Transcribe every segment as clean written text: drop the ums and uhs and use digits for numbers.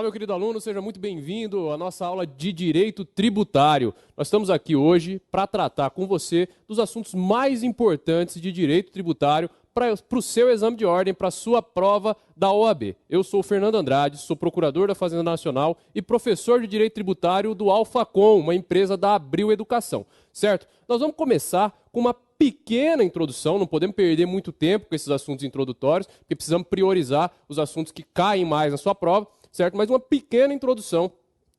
Olá, meu querido aluno, seja muito bem-vindo à nossa aula de Direito Tributário. Nós estamos aqui hoje para tratar com você dos assuntos mais importantes de Direito Tributário para o seu exame de ordem, para a sua prova da OAB. Eu sou o Fernando Andrade, sou procurador da Fazenda Nacional e professor de Direito Tributário do Alfacom, uma empresa da Abril Educação, certo? Nós vamos começar com uma pequena introdução, não podemos perder muito tempo com esses assuntos introdutórios, porque precisamos priorizar os assuntos que caem mais na sua prova, certo? Mas uma pequena introdução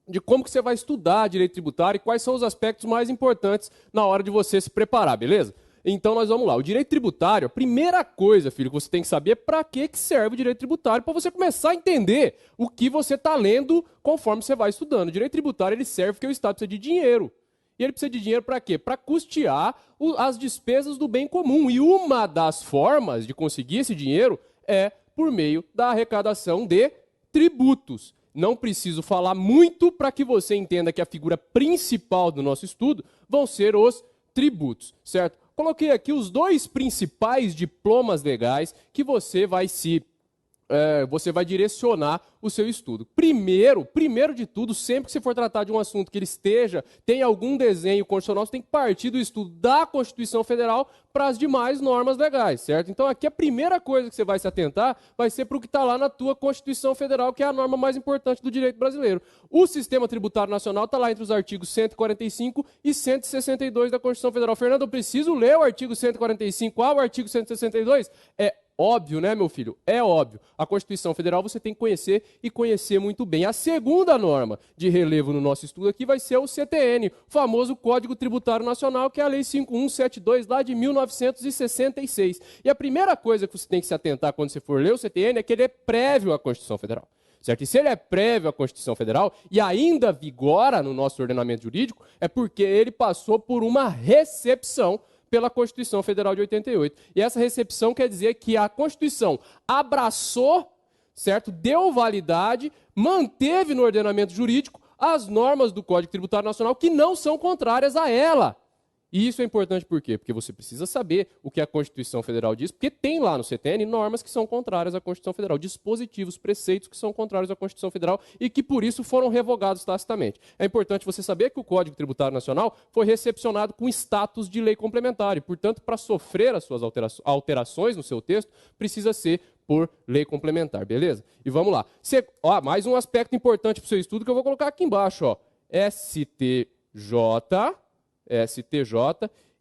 de como que você vai estudar direito tributário e quais são os aspectos mais importantes na hora de você se preparar, beleza? Então nós vamos lá. O direito tributário, a primeira coisa, filho, que você tem que saber é para que serve o direito tributário, para você começar a entender o que você está lendo conforme você vai estudando. O direito tributário ele serve porque o Estado precisa de dinheiro. E ele precisa de dinheiro para quê? Para custear as despesas do bem comum. E uma das formas de conseguir esse dinheiro é por meio da arrecadação de tributos. Não preciso falar muito para que você entenda que a figura principal do nosso estudo vão ser os tributos, certo? Coloquei aqui os dois principais diplomas legais que você vai direcionar o seu estudo. Primeiro de tudo, sempre que você for tratar de um assunto que ele tem algum desenho constitucional, você tem que partir do estudo da Constituição Federal para as demais normas legais, certo? Então aqui a primeira coisa que você vai se atentar vai ser para o que está lá na tua Constituição Federal, que é a norma mais importante do direito brasileiro. O Sistema Tributário Nacional está lá entre os artigos 145 e 162 da Constituição Federal. Fernando, eu preciso ler o artigo 145 ao artigo 162? É óbvio, né, meu filho? É óbvio. A Constituição Federal você tem que conhecer e conhecer muito bem. A segunda norma de relevo no nosso estudo aqui vai ser o CTN, o famoso Código Tributário Nacional, que é a Lei 5172, lá de 1966. E a primeira coisa que você tem que se atentar quando você for ler o CTN é que ele é prévio à Constituição Federal. Certo? E se ele é prévio à Constituição Federal e ainda vigora no nosso ordenamento jurídico, é porque ele passou por uma recepção pela Constituição Federal de 88. E essa recepção quer dizer que a Constituição abraçou, certo? Deu validade, manteve no ordenamento jurídico as normas do Código Tributário Nacional que não são contrárias a ela. E isso é importante por quê? Porque você precisa saber o que a Constituição Federal diz, porque tem lá no CTN normas que são contrárias à Constituição Federal, dispositivos, preceitos que são contrários à Constituição Federal e que por isso foram revogados tacitamente. É importante você saber que o Código Tributário Nacional foi recepcionado com status de lei complementar e, portanto, para sofrer as suas alterações no seu texto, precisa ser por lei complementar, beleza? E vamos lá. Mais um aspecto importante para o seu estudo que eu vou colocar aqui embaixo, ó. STJ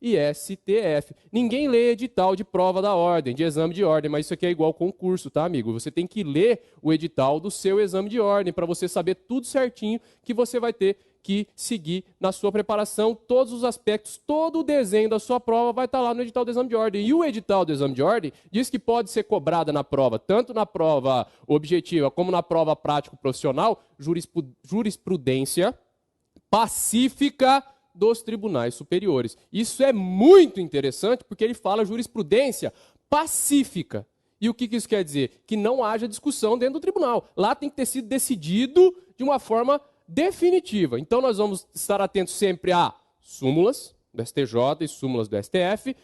e STF. Ninguém lê edital de prova da ordem, de exame de ordem, mas isso aqui é igual concurso, tá, amigo? Você tem que ler o edital do seu exame de ordem para você saber tudo certinho que você vai ter que seguir na sua preparação, todos os aspectos, todo o desenho da sua prova vai estar lá no edital do exame de ordem. E o edital do exame de ordem diz que pode ser cobrada na prova, tanto na prova objetiva como na prova prático-profissional, jurisprudência pacífica dos tribunais superiores. Isso é muito interessante porque ele fala jurisprudência pacífica. E o que isso quer dizer? Que não haja discussão dentro do tribunal. Lá tem que ter sido decidido de uma forma definitiva. Então nós vamos estar atentos sempre a súmulas do STJ e súmulas do STF,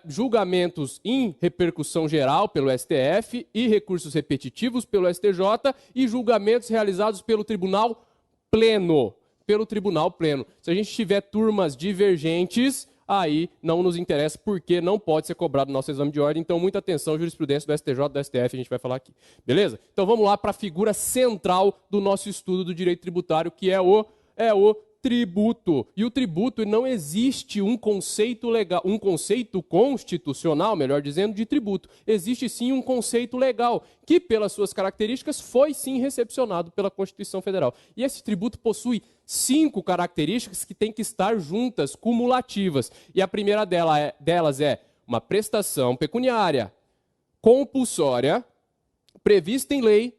julgamentos em repercussão geral pelo STF e recursos repetitivos pelo STJ e julgamentos realizados pelo Tribunal Pleno. Se a gente tiver turmas divergentes, aí não nos interessa porque não pode ser cobrado o nosso exame de ordem. Então, muita atenção, jurisprudência do STJ, do STF, a gente vai falar aqui. Beleza? Então, vamos lá para a figura central do nosso estudo do direito tributário, que é o tributo. E o tributo, não existe um conceito legal, um conceito constitucional, melhor dizendo, de tributo. Existe sim um conceito legal, que pelas suas características foi sim recepcionado pela Constituição Federal. E esse tributo possui 5 características que têm que estar juntas, cumulativas. E a primeira delas é uma prestação pecuniária compulsória, prevista em lei,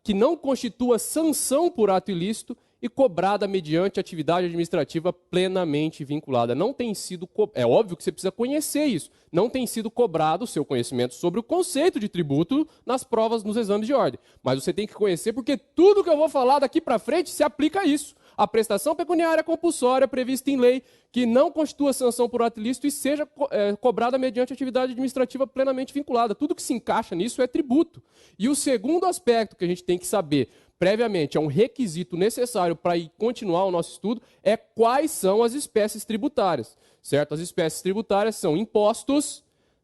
que não constitua sanção por ato ilícito e cobrada mediante atividade administrativa plenamente vinculada. Não tem sido, é óbvio que você precisa conhecer isso, não tem sido cobrado o seu conhecimento sobre o conceito de tributo nas provas, nos exames de ordem. Mas você tem que conhecer porque tudo que eu vou falar daqui para frente se aplica a isso. A prestação pecuniária compulsória prevista em lei que não constitua sanção por ato ilícito e seja cobrada mediante atividade administrativa plenamente vinculada. Tudo que se encaixa nisso é tributo. E o segundo aspecto que a gente tem que saber previamente, é um requisito necessário para continuar o nosso estudo, é quais são as espécies tributárias, certo? As espécies tributárias são impostos,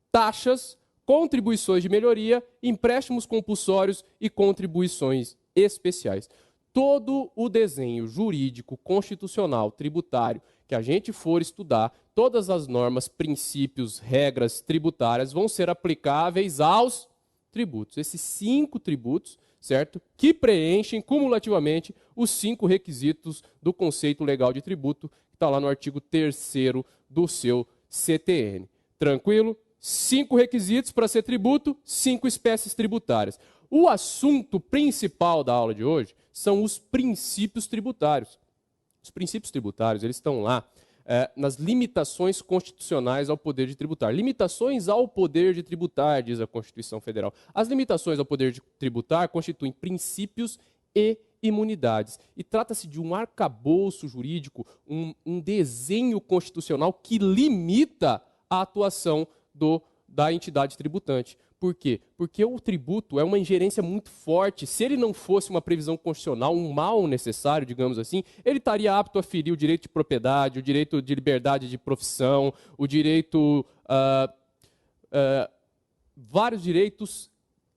taxas, contribuições de melhoria, empréstimos compulsórios e contribuições especiais. Todo o desenho jurídico, constitucional, tributário que a gente for estudar, todas as normas, princípios, regras tributárias vão ser aplicáveis aos tributos. Esses 5 tributos, certo? Que preenchem cumulativamente os 5 requisitos do conceito legal de tributo, que está lá no artigo 3º do seu CTN. Tranquilo? 5 requisitos para ser tributo, 5 espécies tributárias. O assunto principal da aula de hoje são os princípios tributários. Os princípios tributários, eles estão lá nas limitações constitucionais ao poder de tributar. Limitações ao poder de tributar, diz a Constituição Federal. As limitações ao poder de tributar constituem princípios e imunidades. E trata-se de um arcabouço jurídico, um desenho constitucional que limita a atuação da entidade tributante. Por quê? Porque o tributo é uma ingerência muito forte. Se ele não fosse uma previsão constitucional, um mal necessário, digamos assim, ele estaria apto a ferir o direito de propriedade, o direito de liberdade de profissão, o direito... vários direitos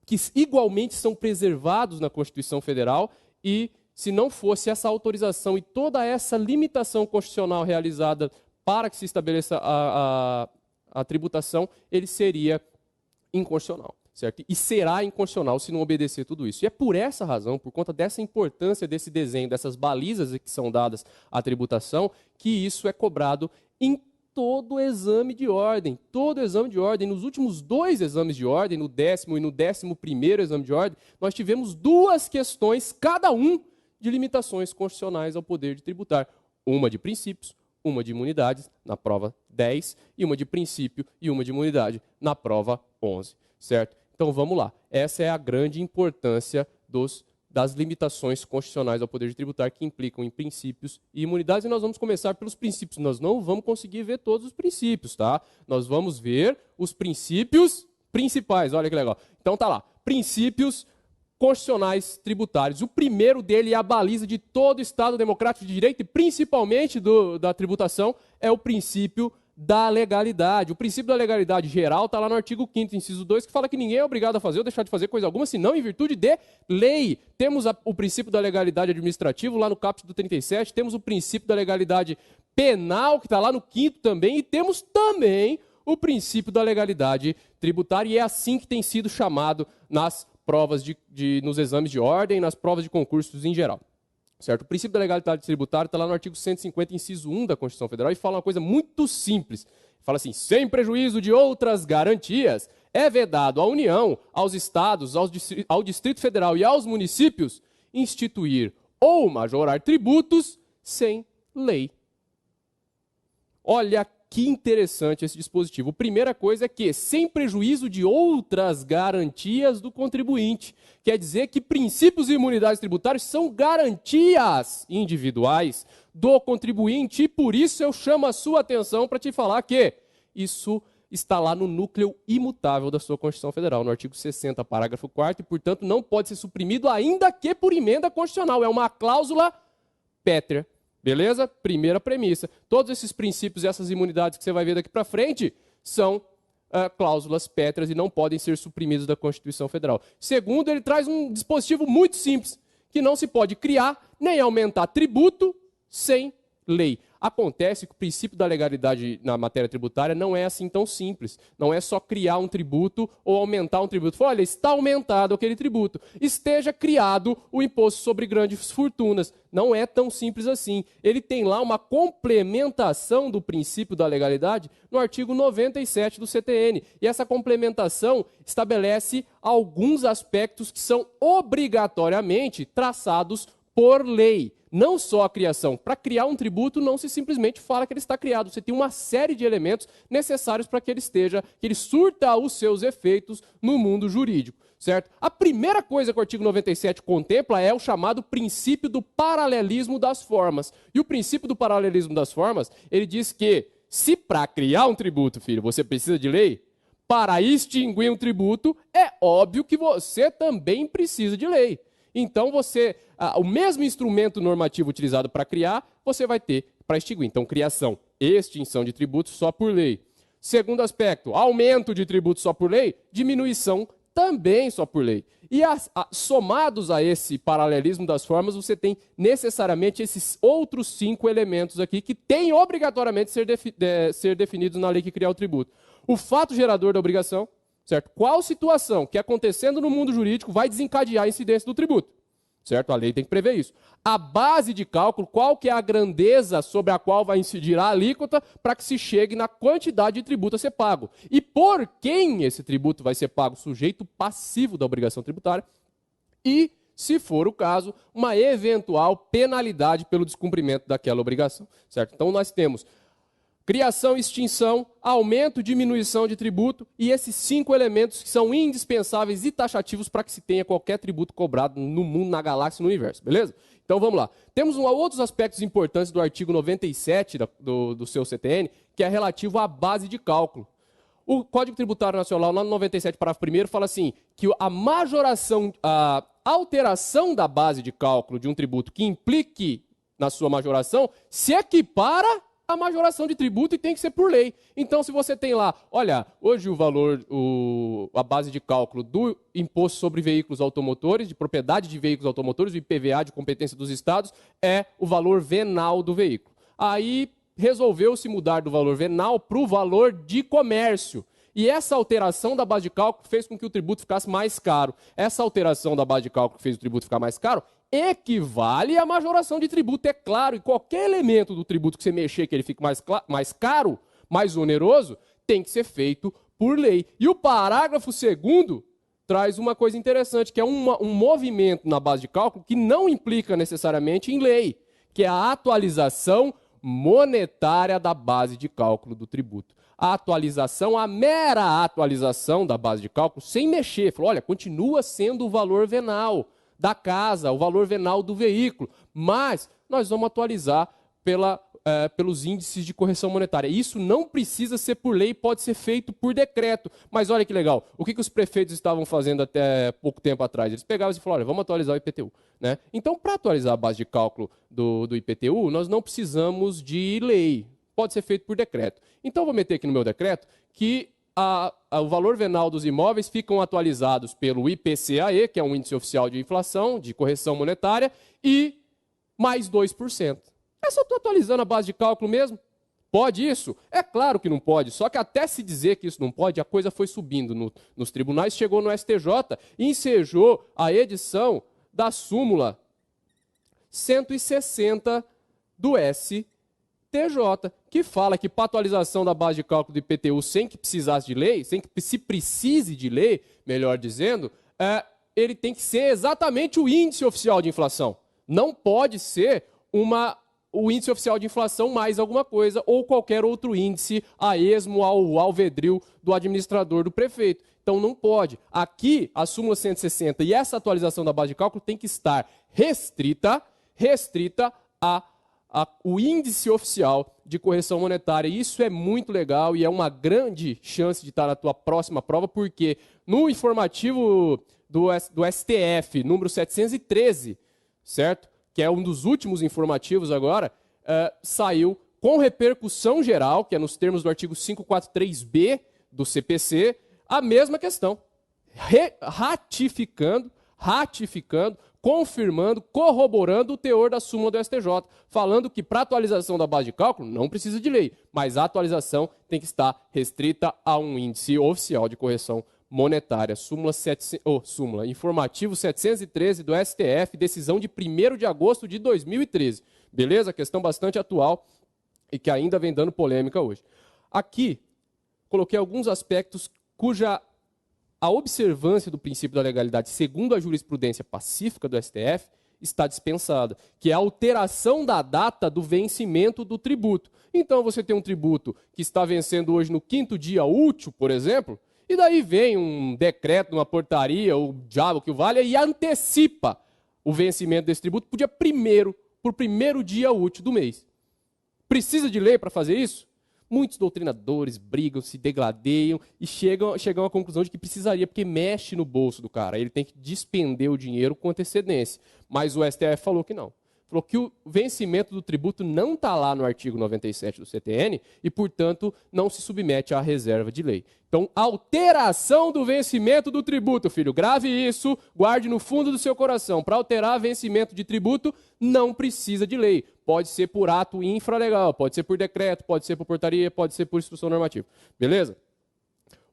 que igualmente são preservados na Constituição Federal e, se não fosse essa autorização e toda essa limitação constitucional realizada para que se estabeleça a tributação, ele seria inconstitucional, certo? E será inconstitucional se não obedecer tudo isso. E é por essa razão, por conta dessa importância desse desenho, dessas balizas que são dadas à tributação, que isso é cobrado em todo exame de ordem. Todo exame de ordem. Nos últimos 2 exames de ordem, no 10º e no 11º exame de ordem, nós tivemos 2 questões, cada um, de limitações constitucionais ao poder de tributar. Uma de princípios, uma de imunidades, na prova 10, e uma de princípio e uma de imunidade, na prova 11, certo? Então vamos lá. Essa é a grande importância das limitações constitucionais ao poder de tributar que implicam em princípios e imunidades, e nós vamos começar pelos princípios. Nós não vamos conseguir ver todos os princípios, tá? Nós vamos ver os princípios principais, olha que legal. Então tá lá, princípios constitucionais tributários. O primeiro dele é a baliza de todo Estado democrático de direito, e principalmente da tributação, é o princípio da legalidade. O princípio da legalidade geral está lá no artigo 5º, inciso 2, que fala que ninguém é obrigado a fazer ou deixar de fazer coisa alguma, senão em virtude de lei. Temos o princípio da legalidade administrativa, lá no caput do 37, temos o princípio da legalidade penal, que está lá no 5º também, e temos também o princípio da legalidade tributária, e é assim que tem sido chamado nas provas nos exames de ordem, nas provas de concursos em geral. Certo? O princípio da legalidade tributária está lá no artigo 150, inciso 1 da Constituição Federal, e fala uma coisa muito simples. Fala assim: sem prejuízo de outras garantias, é vedado à União, aos Estados, ao Distrito Federal e aos municípios instituir ou majorar tributos sem lei. Olha que interessante esse dispositivo. A primeira coisa é que, sem prejuízo de outras garantias do contribuinte, quer dizer que princípios e imunidades tributárias são garantias individuais do contribuinte, e por isso eu chamo a sua atenção para te falar que isso está lá no núcleo imutável da sua Constituição Federal, no artigo 60, parágrafo 4º, e, portanto, não pode ser suprimido ainda que por emenda constitucional. É uma cláusula pétrea. Beleza? Primeira premissa. Todos esses princípios e essas imunidades que você vai ver daqui para frente são cláusulas pétreas e não podem ser suprimidos da Constituição Federal. Segundo, ele traz um dispositivo muito simples, que não se pode criar nem aumentar tributo sem lei. Acontece que o princípio da legalidade na matéria tributária não é assim tão simples. Não é só criar um tributo ou aumentar um tributo. Olha, está aumentado aquele tributo. Esteja criado o imposto sobre grandes fortunas. Não é tão simples assim. Ele tem lá uma complementação do princípio da legalidade no artigo 97 do CTN. E essa complementação estabelece alguns aspectos que são obrigatoriamente traçados por lei. não só a criação. Para criar um tributo, não se simplesmente fala que ele está criado. Você tem uma série de elementos necessários para que ele surta os seus efeitos no mundo jurídico, certo? A primeira coisa que o artigo 97 contempla é o chamado princípio do paralelismo das formas. E o princípio do paralelismo das formas, ele diz que se para criar um tributo, filho, você precisa de lei, para extinguir um tributo, é óbvio que você também precisa de lei. Então, o mesmo instrumento normativo utilizado para criar, você vai ter para extinguir. Então, criação e extinção de tributos só por lei. Segundo aspecto, aumento de tributos só por lei, diminuição também só por lei. E somados a esse paralelismo das formas, você tem necessariamente esses outros 5 elementos aqui que têm obrigatoriamente ser definidos na lei que criar o tributo. O fato gerador da obrigação, certo? Qual situação que acontecendo no mundo jurídico vai desencadear a incidência do tributo, certo? A lei tem que prever isso. A base de cálculo, qual que é a grandeza sobre a qual vai incidir a alíquota para que se chegue na quantidade de tributo a ser pago. E por quem esse tributo vai ser pago? Sujeito passivo da obrigação tributária. E, se for o caso, uma eventual penalidade pelo descumprimento daquela obrigação, certo? Então, nós temos criação, extinção, aumento, diminuição de tributo e esses 5 elementos que são indispensáveis e taxativos para que se tenha qualquer tributo cobrado no mundo, na galáxia, no universo, beleza? Então vamos lá. Temos outros aspectos importantes do artigo 97 do seu CTN, que é relativo à base de cálculo. O Código Tributário Nacional, lá no 97, parágrafo 1º, fala assim, que a alteração da base de cálculo de um tributo que implique na sua majoração se equipara a majoração de tributo e tem que ser por lei. Então, se você tem lá, olha, hoje a base de cálculo do imposto sobre veículos automotores, de propriedade de veículos automotores, o IPVA de competência dos estados, é o valor venal do veículo. Aí resolveu-se mudar do valor venal para o valor de comércio. E essa alteração da base de cálculo fez com que o tributo ficasse mais caro. Essa alteração da base de cálculo que fez o tributo ficar mais caro equivale à majoração de tributo, é claro. E qualquer elemento do tributo que você mexer que ele fique mais caro, mais oneroso, tem que ser feito por lei. E o parágrafo 2º traz uma coisa interessante, que é um movimento na base de cálculo que não implica necessariamente em lei, que é a atualização monetária da base de cálculo do tributo. A mera atualização da base de cálculo, sem mexer. Falou, olha, continua sendo o valor venal da casa, o valor venal do veículo, mas nós vamos atualizar pelos índices de correção monetária. Isso não precisa ser por lei, pode ser feito por decreto. Mas olha que legal, o que os prefeitos estavam fazendo até pouco tempo atrás? Eles pegavam e falaram, olha, vamos atualizar o IPTU. Né? Então, para atualizar a base de cálculo do IPTU, nós não precisamos de lei, pode ser feito por decreto. Então, eu vou meter aqui no meu decreto que o valor venal dos imóveis ficam atualizados pelo IPCAE, que é um índice oficial de inflação, de correção monetária, e mais 2%. É só estou atualizando a base de cálculo mesmo? Pode isso? É claro que não pode, só que até se dizer que isso não pode, a coisa foi subindo nos tribunais, chegou no STJ e ensejou a edição da súmula 160 do STJ, que fala que para atualização da base de cálculo do IPTU sem que precisasse de lei, sem que se precise de lei, melhor dizendo, ele tem que ser exatamente o índice oficial de inflação. Não pode ser o índice oficial de inflação mais alguma coisa ou qualquer outro índice a esmo ao alvedrio do administrador, do prefeito. Então não pode. Aqui, a súmula 160 e essa atualização da base de cálculo tem que estar restrita o índice oficial de correção monetária. Isso é muito legal e é uma grande chance de estar na tua próxima prova, porque no informativo do STF, número 713, certo? Que é um dos últimos informativos agora, saiu com repercussão geral, que é nos termos do artigo 543B do CPC, a mesma questão. Ratificando, confirmando, corroborando o teor da súmula do STJ, falando que para atualização da base de cálculo não precisa de lei, mas a atualização tem que estar restrita a um índice oficial de correção monetária. Súmula, informativo 713 do STF, decisão de 1º de agosto de 2013. Beleza? Questão bastante atual e que ainda vem dando polêmica hoje. Aqui, coloquei alguns aspectos cuja a observância do princípio da legalidade, segundo a jurisprudência pacífica do STF, está dispensada, que é a alteração da data do vencimento do tributo. Então, você tem um tributo que está vencendo hoje no 5º dia útil, por exemplo, e daí vem um decreto, uma portaria, o diabo que o valha, e antecipa o vencimento desse tributo para o primeiro dia útil do mês. Precisa de lei para fazer isso? Muitos doutrinadores brigam, se degladeiam e chegam à conclusão de que precisaria, porque mexe no bolso do cara. Ele tem que despender o dinheiro com antecedência. Mas o STF falou que não. Falou que o vencimento do tributo não está lá no artigo 97 do CTN e, portanto, não se submete à reserva de lei. Então, alteração do vencimento do tributo, filho. Grave isso, guarde no fundo do seu coração. Para alterar vencimento de tributo, não precisa de lei. Pode ser por ato infralegal, pode ser por decreto, pode ser por portaria, pode ser por instrução normativa. Beleza?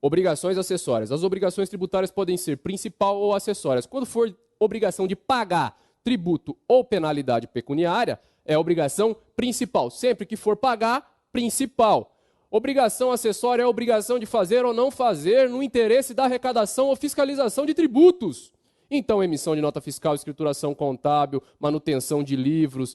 Obrigações acessórias. As obrigações tributárias podem ser principal ou acessórias. Quando for obrigação de pagar tributo ou penalidade pecuniária, é obrigação principal. Sempre que for pagar, principal. Obrigação acessória é a obrigação de fazer ou não fazer no interesse da arrecadação ou fiscalização de tributos. Então, emissão de nota fiscal, escrituração contábil, manutenção de livros,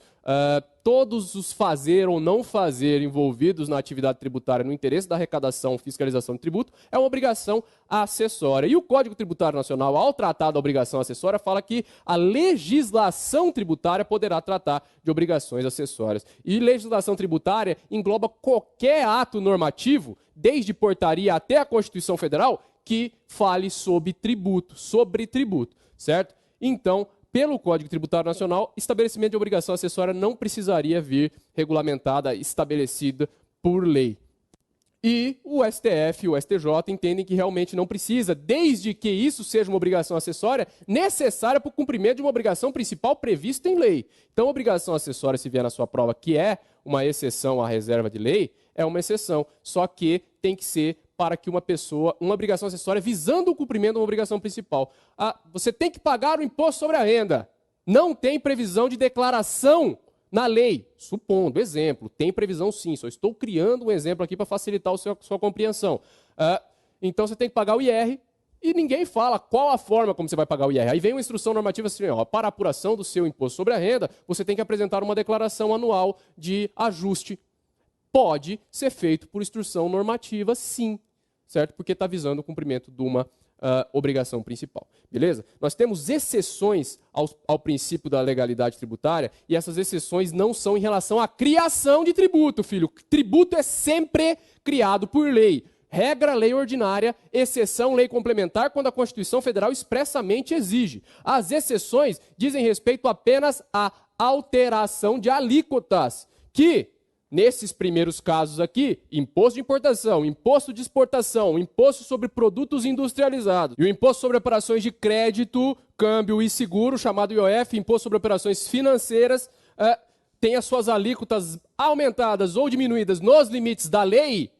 todos os fazer ou não fazer envolvidos na atividade tributária no interesse da arrecadação, fiscalização de tributo, é uma obrigação acessória. E o Código Tributário Nacional, ao tratar da obrigação acessória, fala que a legislação tributária poderá tratar de obrigações acessórias. E legislação tributária engloba qualquer ato normativo, desde portaria até a Constituição Federal, que fale sobre tributo, certo? Então, pelo Código Tributário Nacional, estabelecimento de obrigação acessória não precisaria vir regulamentada, estabelecida por lei. E o STF e o STJ entendem que realmente não precisa, desde que isso seja uma obrigação acessória necessária para o cumprimento de uma obrigação principal prevista em lei. Então, obrigação acessória, se vier na sua prova, que é uma exceção à reserva de lei, é uma exceção, só que tem que ser para que uma obrigação acessória visando o cumprimento de uma obrigação principal. Você tem que pagar o imposto sobre a renda. Não tem previsão de declaração na lei. Supondo, exemplo, tem previsão sim, só estou criando um exemplo aqui para facilitar a sua compreensão. Então você tem que pagar o IR e ninguém fala qual a forma como você vai pagar o IR. Aí vem uma instrução normativa assim, para a apuração do seu imposto sobre a renda, você tem que apresentar uma declaração anual de ajuste. Pode ser feito por instrução normativa, sim, certo? Porque está visando o cumprimento de uma obrigação principal. Beleza? Nós temos exceções ao princípio da legalidade tributária e essas exceções não são em relação à criação de tributo, filho. Tributo é sempre criado por lei. Regra, lei ordinária, exceção, lei complementar, quando a Constituição Federal expressamente exige. As exceções dizem respeito apenas à alteração de alíquotas, que nesses primeiros casos aqui, imposto de importação, imposto de exportação, imposto sobre produtos industrializados e o imposto sobre operações de crédito, câmbio e seguro, chamado IOF, imposto sobre operações financeiras, tem as suas alíquotas aumentadas ou diminuídas nos limites da lei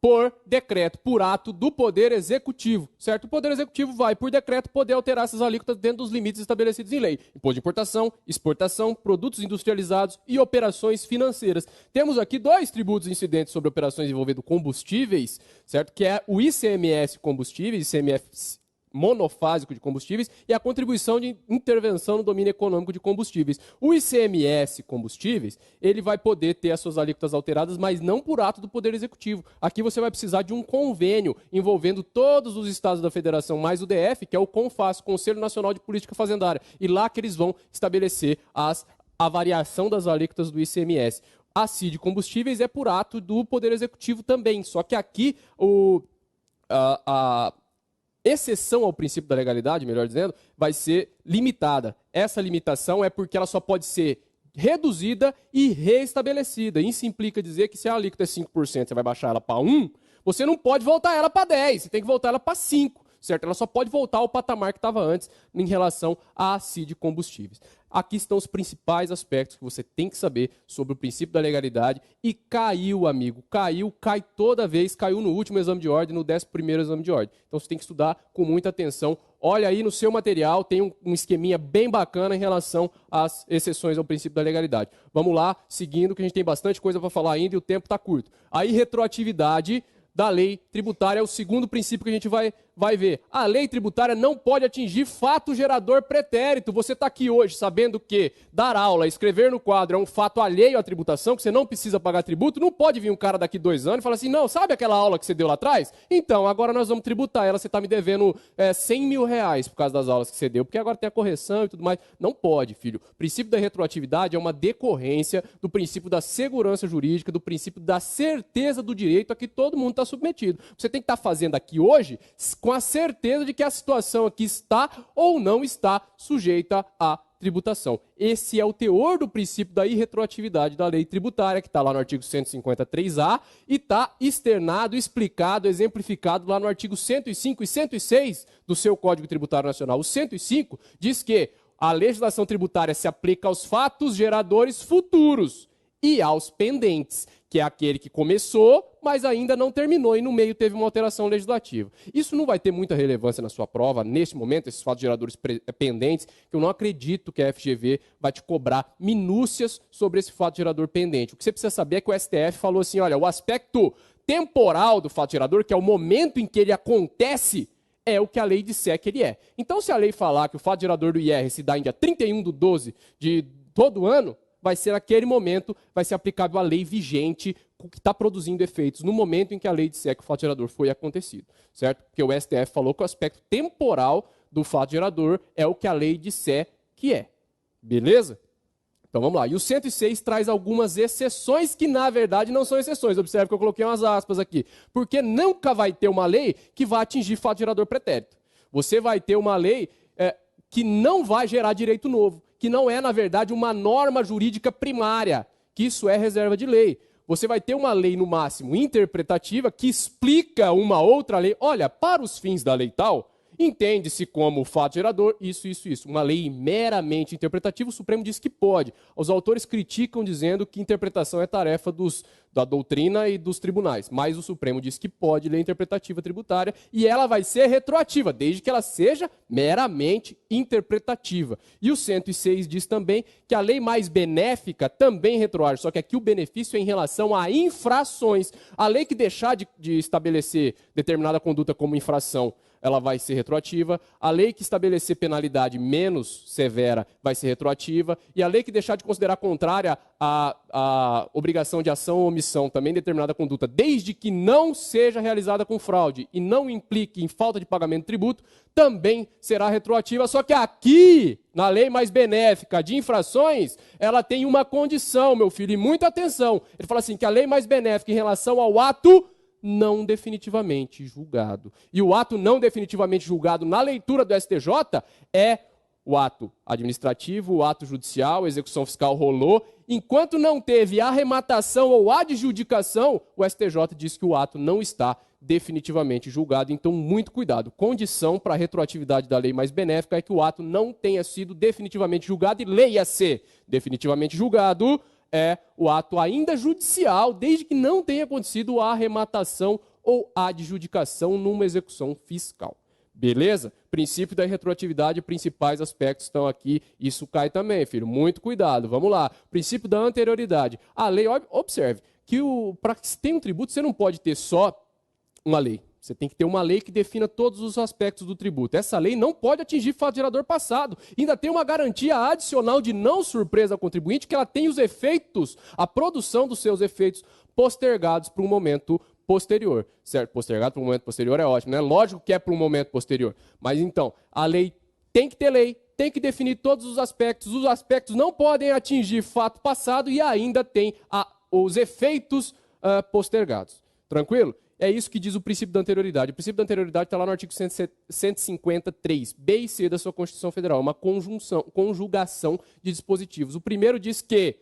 por decreto, por ato do Poder Executivo, certo? O Poder Executivo vai, por decreto, poder alterar essas alíquotas dentro dos limites estabelecidos em lei. Imposto de importação, exportação, produtos industrializados e operações financeiras. Temos aqui 2 tributos incidentes sobre operações envolvendo combustíveis, certo? Que é o ICMS combustíveis, ICMS monofásico de combustíveis e a contribuição de intervenção no domínio econômico de combustíveis. O ICMS combustíveis, ele vai poder ter as suas alíquotas alteradas, mas não por ato do Poder Executivo. Aqui você vai precisar de um convênio envolvendo todos os estados da federação, mais o DF, que é o CONFAS, Conselho Nacional de Política Fazendária. E lá que eles vão estabelecer a variação das alíquotas do ICMS. A CID combustíveis é por ato do Poder Executivo também, só que aqui a exceção ao princípio da legalidade, melhor dizendo, vai ser limitada. Essa limitação é porque ela só pode ser reduzida e reestabelecida. Isso implica dizer que se a alíquota é 5%, você vai baixar ela para 1%, você não pode voltar ela para 10%, você tem que voltar ela para 5%. Certo? Ela só pode voltar ao patamar que estava antes em relação à CID combustíveis. Aqui estão os principais aspectos que você tem que saber sobre o princípio da legalidade. E caiu, amigo, cai toda vez, caiu no último exame de ordem, no 11º exame de ordem. Então você tem que estudar com muita atenção. Olha aí no seu material, tem um esqueminha bem bacana em relação às exceções ao princípio da legalidade. Vamos lá, seguindo, que a gente tem bastante coisa para falar ainda e o tempo está curto. Aí, retroatividade da lei tributária é o segundo princípio que a gente vai vai ver, a lei tributária não pode atingir fato gerador pretérito. Você está aqui hoje sabendo que dar aula, escrever no quadro é um fato alheio à tributação, que você não precisa pagar tributo. Não pode vir um cara daqui 2 anos e falar assim, não, sabe aquela aula que você deu lá atrás? Então, agora nós vamos tributar ela, você está me devendo 100 mil reais por causa das aulas que você deu, porque agora tem a correção e tudo mais. Não pode, filho. O princípio da retroatividade é uma decorrência do princípio da segurança jurídica, do princípio da certeza do direito a que todo mundo está submetido. Você tem que estar fazendo aqui hoje com a certeza de que a situação aqui está ou não está sujeita à tributação. Esse é o teor do princípio da irretroatividade da lei tributária, que está lá no artigo 153A e está externado, explicado, exemplificado lá no artigo 105 e 106 do seu Código Tributário Nacional. O 105 diz que a legislação tributária se aplica aos fatos geradores futuros e aos pendentes, que é aquele que começou, mas ainda não terminou e no meio teve uma alteração legislativa. Isso não vai ter muita relevância na sua prova, neste momento, esses fatos geradores pendentes, que eu não acredito que a FGV vai te cobrar minúcias sobre esse fato gerador pendente. O que você precisa saber é que o STF falou assim, olha, o aspecto temporal do fato gerador, que é o momento em que ele acontece, é o que a lei disser que ele é. Então, se a lei falar que o fato gerador do IR se dá em dia 31/12 de todo ano, vai ser naquele momento, vai ser aplicável a lei vigente que está produzindo efeitos no momento em que a lei disser que o fato gerador foi acontecido, certo? Porque o STF falou que o aspecto temporal do fato gerador é o que a lei disser que é. Beleza? Então vamos lá. E o 106 traz algumas exceções que, na verdade, não são exceções. Observe que eu coloquei umas aspas aqui. Porque nunca vai ter uma lei que vai atingir fato gerador pretérito. Você vai ter uma lei que não vai gerar direito novo, que não é, na verdade, uma norma jurídica primária, que isso é reserva de lei. Você vai ter uma lei, no máximo, interpretativa, que explica uma outra lei. Olha, para os fins da lei tal, entende-se como fato gerador, isso. Uma lei meramente interpretativa, o Supremo diz que pode. Os autores criticam dizendo que interpretação é tarefa da doutrina e dos tribunais, mas o Supremo diz que pode lei interpretativa tributária e ela vai ser retroativa, desde que ela seja meramente interpretativa. E o 106 diz também que a lei mais benéfica também retroage, só que aqui o benefício é em relação a infrações. A lei que deixar de estabelecer determinada conduta como infração, ela vai ser retroativa. A lei que estabelecer penalidade menos severa vai ser retroativa. E a lei que deixar de considerar contrária à obrigação de ação ou omissão também determinada conduta, desde que não seja realizada com fraude e não implique em falta de pagamento de tributo, também será retroativa. Só que aqui, na lei mais benéfica de infrações, ela tem uma condição, meu filho, e muita atenção. Ele fala assim, que a lei mais benéfica em relação ao ato não definitivamente julgado. E o ato não definitivamente julgado na leitura do STJ é o ato administrativo, o ato judicial, a execução fiscal rolou. Enquanto não teve arrematação ou adjudicação, o STJ diz que o ato não está definitivamente julgado. Então, muito cuidado. Condição para a retroatividade da lei mais benéfica é que o ato não tenha sido definitivamente julgado e leia-se definitivamente julgado é o ato ainda judicial, desde que não tenha acontecido a arrematação ou adjudicação numa execução fiscal. Beleza? Princípio da retroatividade, principais aspectos estão aqui. Isso cai também, filho. Muito cuidado. Vamos lá. Princípio da anterioridade. A lei, observe, que para que se tenha um tributo, você não pode ter só uma lei. Você tem que ter uma lei que defina todos os aspectos do tributo. Essa lei não pode atingir fato gerador passado. Ainda tem uma garantia adicional de não surpresa ao contribuinte, que ela tem os efeitos, a produção dos seus efeitos postergados para um momento posterior. Certo? Postergado para um momento posterior é ótimo, né? Lógico que é para um momento posterior. Mas então, a lei tem que ter lei, tem que definir todos os aspectos não podem atingir fato passado e ainda tem os efeitos postergados. Tranquilo? É isso que diz o princípio da anterioridade. O princípio da anterioridade está lá no artigo 153, B e C da sua Constituição Federal. Uma conjugação de dispositivos. O primeiro diz que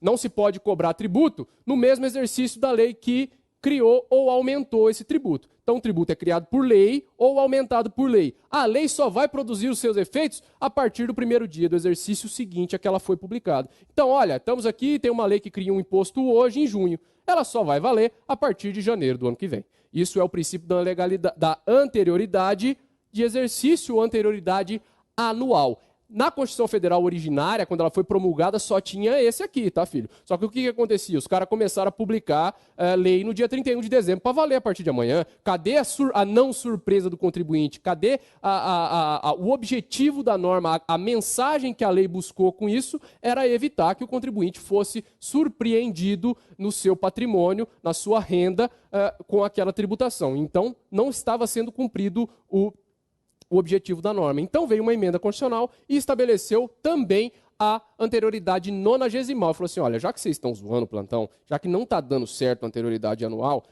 não se pode cobrar tributo no mesmo exercício da lei que criou ou aumentou esse tributo. Então, o tributo é criado por lei ou aumentado por lei. A lei só vai produzir os seus efeitos a partir do primeiro dia do exercício seguinte a que ela foi publicada. Então, olha, estamos aqui, tem uma lei que cria um imposto hoje, em junho. Ela só vai valer a partir de janeiro do ano que vem. Isso é o princípio da legalidade, da anterioridade de exercício, anterioridade anual. Na Constituição Federal originária, quando ela foi promulgada, só tinha esse aqui, tá, filho? Só que o que acontecia? Os caras começaram a publicar lei no dia 31 de dezembro para valer a partir de amanhã. Cadê a não surpresa do contribuinte? Cadê o objetivo da norma? A mensagem que a lei buscou com isso era evitar que o contribuinte fosse surpreendido no seu patrimônio, na sua renda, com aquela tributação. Então, não estava sendo cumprido o objetivo da norma. Então veio uma emenda constitucional e estabeleceu também a anterioridade nonagesimal. Falou assim, olha, já que vocês estão zoando o plantão, já que não está dando certo a anterioridade anual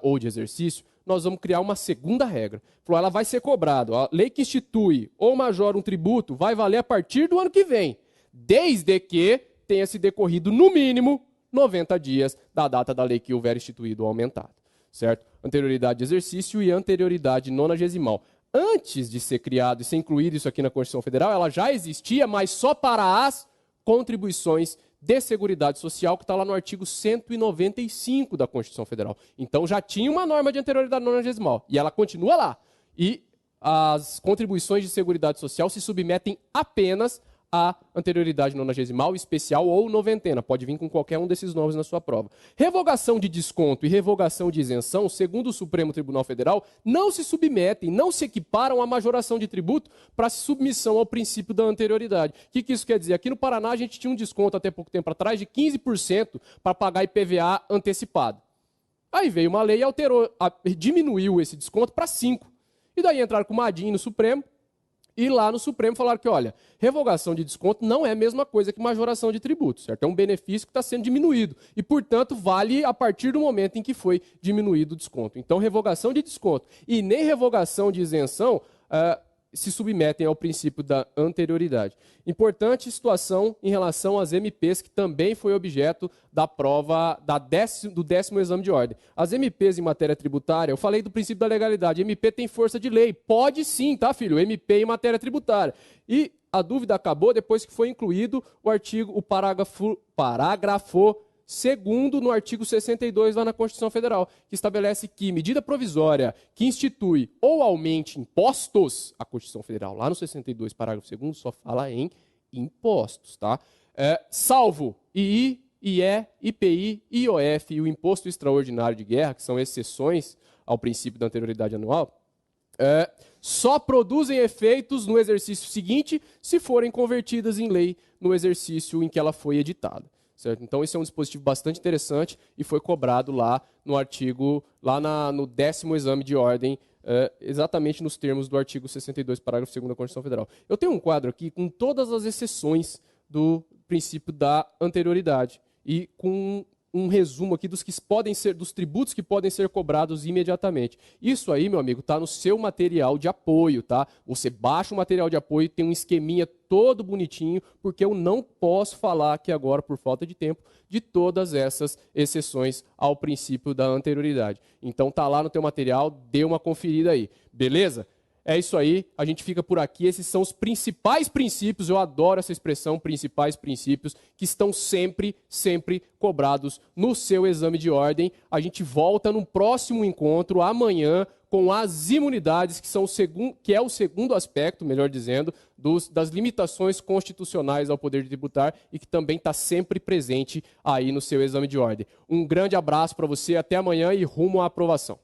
ou de exercício, nós vamos criar uma segunda regra. Falou, ela vai ser cobrada. A lei que institui ou majora um tributo vai valer a partir do ano que vem, desde que tenha se decorrido, no mínimo, 90 dias da data da lei que houver instituído ou aumentado. Certo? Anterioridade de exercício e anterioridade nonagesimal. Antes de ser criado e ser incluído isso aqui na Constituição Federal, ela já existia, mas só para as contribuições de Seguridade Social, que está lá no artigo 195 da Constituição Federal. Então já tinha uma norma de anterioridade nonagesimal, e ela continua lá. E as contribuições de Seguridade Social se submetem apenas à anterioridade nonagesimal, especial ou noventena. Pode vir com qualquer um desses nomes na sua prova. Revogação de desconto e revogação de isenção, segundo o Supremo Tribunal Federal, não se submetem, não se equiparam à majoração de tributo para submissão ao princípio da anterioridade. O que isso quer dizer? Aqui no Paraná a gente tinha um desconto até pouco tempo atrás de 15% para pagar IPVA antecipado. Aí veio uma lei e alterou, diminuiu esse desconto para 5%. E daí entraram com uma ADIM no Supremo, e lá no Supremo falaram que, olha, revogação de desconto não é a mesma coisa que majoração de tributo, certo? É um benefício que está sendo diminuído e, portanto, vale a partir do momento em que foi diminuído o desconto. Então, revogação de desconto e nem revogação de isenção se submetem ao princípio da anterioridade. Importante situação em relação às MPs, que também foi objeto da prova do 10º exame de ordem. As MPs em matéria tributária, eu falei do princípio da legalidade, MP tem força de lei, pode sim, tá, filho? MP em matéria tributária. E a dúvida acabou depois que foi incluído o parágrafo segundo no artigo 62 lá na Constituição Federal, que estabelece que medida provisória que institui ou aumente impostos, a Constituição Federal lá no 62, parágrafo 2º, só fala em impostos, tá? Salvo II, IE, IPI, IOF e o Imposto Extraordinário de Guerra, que são exceções ao princípio da anterioridade anual, só produzem efeitos no exercício seguinte se forem convertidas em lei no exercício em que ela foi editada. Certo? Então, esse é um dispositivo bastante interessante e foi cobrado lá no artigo, no 10º exame de ordem, exatamente nos termos do artigo 62, parágrafo 2º da Constituição Federal. Eu tenho um quadro aqui com todas as exceções do princípio da anterioridade e com um resumo aqui dos tributos que podem ser cobrados imediatamente. Isso aí, meu amigo, está no seu material de apoio, tá? Você baixa o material de apoio, tem um esqueminha todo bonitinho, porque eu não posso falar aqui agora, por falta de tempo, de todas essas exceções ao princípio da anterioridade. Então tá lá no teu material, dê uma conferida aí, beleza? É isso aí, a gente fica por aqui. Esses são os principais princípios, eu adoro essa expressão, principais princípios, que estão sempre, sempre cobrados no seu exame de ordem. A gente volta no próximo encontro, amanhã, com as imunidades, que é o segundo aspecto, melhor dizendo, das limitações constitucionais ao poder de tributar e que também está sempre presente aí no seu exame de ordem. Um grande abraço para você, até amanhã e rumo à aprovação.